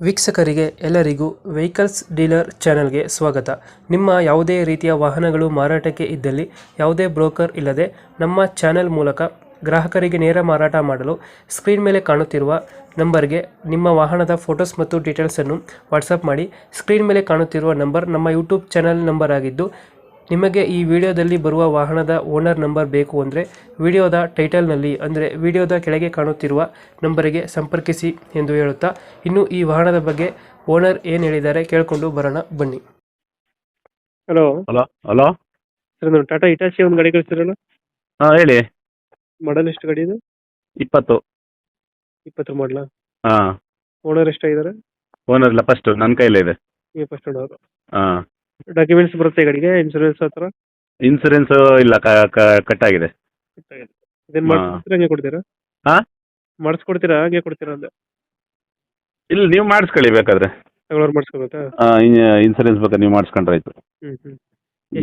ವೀಕ್ಷಕರಿಗೆ ಎಲ್ಲರಿಗೂ vehicles dealer ಚಾನೆಲ್ಗೆ ಸ್ವಾಗತ. ನಿಮ್ಮ ಯಾವುದೇ ರೀತಿಯ ವಾಹನಗಳು ಮಾರಾಟಕ್ಕೆ ಇದ್ದಲ್ಲಿ ಯಾವುದೇ ಬ್ರೋಕರ್ ಇಲ್ಲದೆ ನಮ್ಮ ಚಾನೆಲ್ ಮೂಲಕ ಗ್ರಾಹಕರಿಗೆ ನೇರ ಮಾರಾಟ ಮಾಡಲು ಸ್ಕ್ರೀನ್ ಮೇಲೆ ಕಾಣುತ್ತಿರುವ ನಂಬರ್ಗೆ ನಿಮ್ಮ ವಾಹನದ ಫೋಟೋಸ್ ಮತ್ತು ಡೀಟೇಲ್ಸನ್ನು ವಾಟ್ಸಪ್ ಮಾಡಿ. ಸ್ಕ್ರೀನ್ ಮೇಲೆ ಕಾಣುತ್ತಿರುವ ನಂಬರ್ ನಮ್ಮ ಯೂಟ್ಯೂಬ್ ಚಾನೆಲ್ ನಂಬರ್ ಆಗಿದ್ದು, ನಿಮಗೆ ಈ ವಿಡಿಯೋದಲ್ಲಿ ಬರುವ ವಾಹನದ ಓನರ್ ನಂಬರ್ ಬೇಕು ಅಂದರೆ ವಿಡಿಯೋದ ಟೈಟಲ್ನಲ್ಲಿ ಅಂದರೆ ವಿಡಿಯೋದ ಕೆಳಗೆ ಕಾಣುತ್ತಿರುವ ನಂಬರಿಗೆ ಸಂಪರ್ಕಿಸಿ ಎಂದು ಹೇಳುತ್ತಾ, ಇನ್ನು ಈ ವಾಹನದ ಬಗ್ಗೆ ಓನರ್ ಏನು ಹೇಳಿದ್ದಾರೆ ಕೇಳಿಕೊಂಡು ಬರೋಣ ಬನ್ನಿ. ಹಲೋ ಹಲೋ ಹಲೋ ಸರ್, ನಾನು ಟಾಟಾ ಇಟಾಚಿ ಒಂದು ಗಾಡಿ ಕಳಿಸ್ತಿರಲ್ಲ, ಹಾಂ ಹೇಳಿ. ಮಾಡಲ್ ಎಷ್ಟು ಗಾಡಿ ಇದು? 20. 20 ಮಾಡಲ. ಹಾಂ, ಓನರ್ ಎಷ್ಟಾಗಿದ್ದಾರೆ? ಓನರ್ ಇಲ್ಲ, ಫಸ್ಟ್ ನನ್ನ ಕೈಲೇ ಇದೆ. ನೀವು ಫಸ್ಟ್ ಓನರ್. ಹಾಂ, ಡಾಕ್ಯುಮೆಂಟ್ಸ್ ಬರುತ್ತೆ ಗಾಡಿಗೆ? ಇನ್ಸೂರೆನ್ಸ್ ಹತ್ರ ಇನ್ಸೂರೆನ್ಸ್ ಇಲ್ಲ, ಕಟ್ ಆಗಿದೆ. ಇದೇನು ಮಾಡಿಸ್ಕೊಡ್ತೀರಾ ಹಂಗೆ ಕೊಡ್ತೀರಾ? ಹಾಂ, ಮಾಡಿಸ್ಕೊಡ್ತೀರಾ ಹಂಗೆ ಕೊಡ್ತೀರಾ ಅಂದೆ? ಇಲ್ಲ, ನೀವು ಮಾಡಿಸ್ಕೊಳ್ಳಿ ಬೇಕಾದ್ರೆ. ತಗೊಳ್ಳೋರು ಮಾಡಿಸ್ಕೋಬೇಕಾ? ಇನ್ಸೂರೆನ್ಸ್ ಬೇಕಾದ್ರೆ ನೀವು ಮಾಡಿಸ್ಕೊಂಡ್ರೆ ಆಯಿತು. ಹ್ಞೂ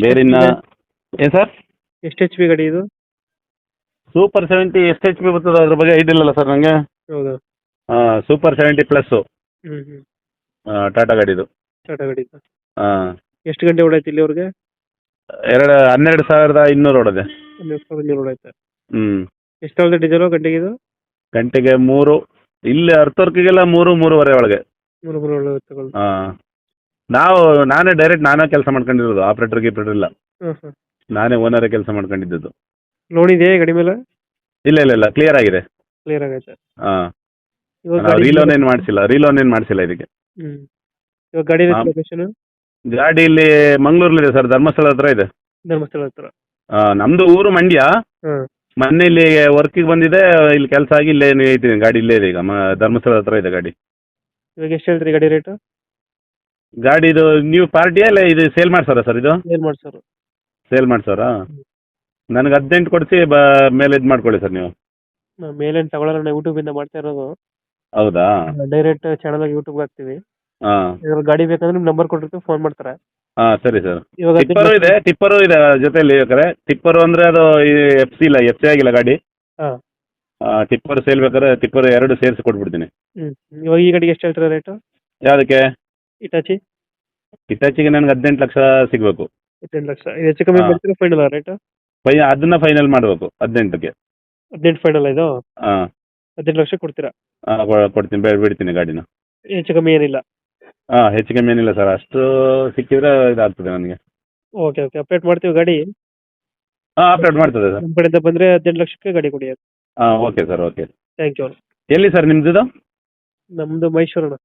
ಬೇರೆ ಏನು ಸರ್? ಎಷ್ಟು ಎಚ್ ಪಿ ಗಾಡಿ ಇದು? ಸೂಪರ್ 70 ಎಷ್ಟು ಎಚ್ ಪಿ ಬರ್ತದೆ ಅದ್ರ ಬಗ್ಗೆ ಐಡಿಯಾ ಇಲ್ಲ ಸರ್ ನನಗೆ. ಹೌದಾ? ಸೂಪರ್ 70 ಪ್ಲಸ್ಸು ಹ್ಞೂ ಟಾಟಾ ಗಾಡಿದು. ಟಾಟಾ ಗಾಡಿ. ಹಾಂ, ಎಷ್ಟು ಗಂಟೆ ಓಡಾಯ್ತು ಇಲ್ಲಿವರೆಗೆ? 12,200 ಓಡಿದೆ. 12,200 ಓಡಾಯ್ತು. ಹ್ಞೂ. ಎಷ್ಟು ತಗೊಳ್ದೆ ಡೀಸೆಲು ಗಂಟೆಗೆ ಇದು? ಗಂಟೆಗೆ 3. ಇಲ್ಲಿ ಅರ್ತವರ್ಕಿಗೆಲ್ಲ 3-3.5 ಒಳಗೆ. 3 ತಗೊಳ್ಳಿ. ಹಾಂ, ನಾನೇ ಕೆಲಸ ಮಾಡ್ಕೊಂಡಿರೋದು, ಆಪ್ರೇಟರ್ ಗೀಪ್ರೇಟರ್ ಇಲ್ಲ. ಹಾಂ, ನಾನೇ ಓನರೇ ಕೆಲಸ ಮಾಡ್ಕೊಂಡಿದ್ದು. ಲೋನ್ ಇದೆ ಗಾಡಿ ಮೇಲೆ? ಇಲ್ಲ, ಕ್ಲಿಯರ್ ಆಗಿದೆ. ಕ್ಲಿಯರ್ ಆಗೈತೆ. ಹಾಂ, ಇವಾಗ ರೀಲೋನ್ ಏನು ಮಾಡಿಸಿಲ್ಲ ಇದಕ್ಕೆ. ಇವಾಗ ಗಾಡಿ ಹಾಂ. ಲೊಕೇಶನ್? ಗಾಡಿ ಇಲ್ಲಿ ಮಂಗಳೂರಲ್ಲಿದೆ ಸರ್, ಧರ್ಮಸ್ಥಳ ಹತ್ರ ಇದೆ. ಧರ್ಮಸ್ಥಳ ಹತ್ರ. ನಮ್ಮದು ಊರು ಮಂಡ್ಯ. ಹಾಂ. ಮೊನ್ನೆ ಇಲ್ಲಿ ವರ್ಕಿಗೆ ಬಂದಿದೆ, ಇಲ್ಲಿ ಕೆಲಸ ಆಗಿ ಇಲ್ಲೇ ಐತೀನಿ, ಗಾಡಿ ಇಲ್ಲೇ ಇದೆ ಈಗ. ಧರ್ಮಸ್ಥಳ ಹತ್ರ ಇದೆ ಗಾಡಿ. ಇವಾಗ ಎಷ್ಟು ಹೇಳ್ತೀರಿ ಗಾಡಿ ರೇಟು? ಗಾಡಿದು ನೀವು ಪಾರ್ಟಿಯಾ ಇಲ್ಲ ಇದು ಸೇಲ್ ಮಾಡ್ಸಾರಾ ಸರ್? ಇದು ಏನು ಮಾಡ್ಸೋರು? ಸೇಲ್ ಮಾಡ್ಸಾರಾ? ನನಗೆ 18 ಕೊಡಿಸಿ ಮೇಲೆ ಇದು ಮಾಡ್ಕೊಳ್ಳಿ ಸರ್ ನೀವು. ಮೇಲೇನು ತಗೊಳ್ಳೋಣ, ಯೂಟ್ಯೂಬಿಂದ ಮಾಡ್ತಾ ಇರೋದು. ಹೌದಾ? ಡೈರೆಕ್ಟ್ ಚಾನಲ್ ಯೂಟ್ಯೂಬ್ಗೆ ಹಾಕ್ತೀವಿ. ಹಾಂ, ಇವಾಗ ಗಾಡಿ ಬೇಕಂದ್ರೆ ನಿಮ್ಮ ನಂಬರ್ ಕೊಟ್ಟಿರ್ತೀವಿ, ಫೋನ್ ಮಾಡ್ತಾರೆ. ಹಾಂ ಸರಿ ಸರ್. ಇವಾಗ ಟಿಪ್ಪರು ಇದೆ ಜೊತೆಯಲ್ಲಿ ಬೇಕಾರೆ. ಟಿಪ್ಪರು ಅಂದರೆ ಅದು FC ಇಲ್ಲ, FC ಆಗಿಲ್ಲ ಗಾಡಿ. ಹಾಂ. ಟಿಪ್ಪರ್ ಸೇಲ್ ಬೇಕಾದ್ರೆ ಟಿಪ್ಪರ್ 2 ಸೇರಿಸಿ ಕೊಟ್ಬಿಡ್ತೀನಿ. ಇವಾಗ ಈ ಗಾಡಿಗೆ ಎಷ್ಟು ಹೇಳ್ತೀರಾ ರೇಟು? ಯಾವುದಕ್ಕೆ? ಇಟಾಚಿಗೆ ನನಗೆ 18 ಲಕ್ಷ ಸಿಗಬೇಕು. 18 ಲಕ್ಷ. ಇದು ಹೆಚ್ಚು ಕಮ್ಮಿ ಮಾಡ್ತೀರಾ ಫೈನಲ್ ರೇಟು? ಅದನ್ನ ಫೈನಲ್ ಮಾಡಬೇಕು 18ಕ್ಕೆ. 18 ಫೈನಲ್ ಇದು? ಹಾಂ, 18 ಲಕ್ಷ ಕೊಡ್ತೀರಾ? ಹಾಂ ಕೊಡ್ತೀನಿ, ಬಿಡ್ತೀನಿ ಗಾಡಿನ. ಹೆಚ್ಚು ಕಮ್ಮಿ ಏನಿಲ್ಲ? ಹಾಂ, ಹೆಚ್ಚು ಕಮ್ಮಿ ಏನಿಲ್ಲ ಸರ್, ಅಷ್ಟು ಸಿಕ್ಕಿದ್ರೆ ಇದಾಗ್ತದೆ ನನಗೆ. ಓಕೆ ಅಪ್ಡೇಟ್ ಮಾಡ್ತೀವಿ ಗಾಡಿ. ಹಾಂ, ಅಪ್ಡೇಟ್ ಮಾಡ್ತದೆ ಸರ್. ನಮ್ಮ ಕಡೆಯಿಂದ ಬಂದರೆ 18 ಲಕ್ಷಕ್ಕೆ ಗಾಡಿ ಕೊಡಿ. ಹಾಂ, okay sir, okay. Thank you. ಎಲ್ಲಿ ಸರ್ ನಿಮ್ಮದು? ನಮ್ಮದು ಮೈಸೂರಣ್ಣ.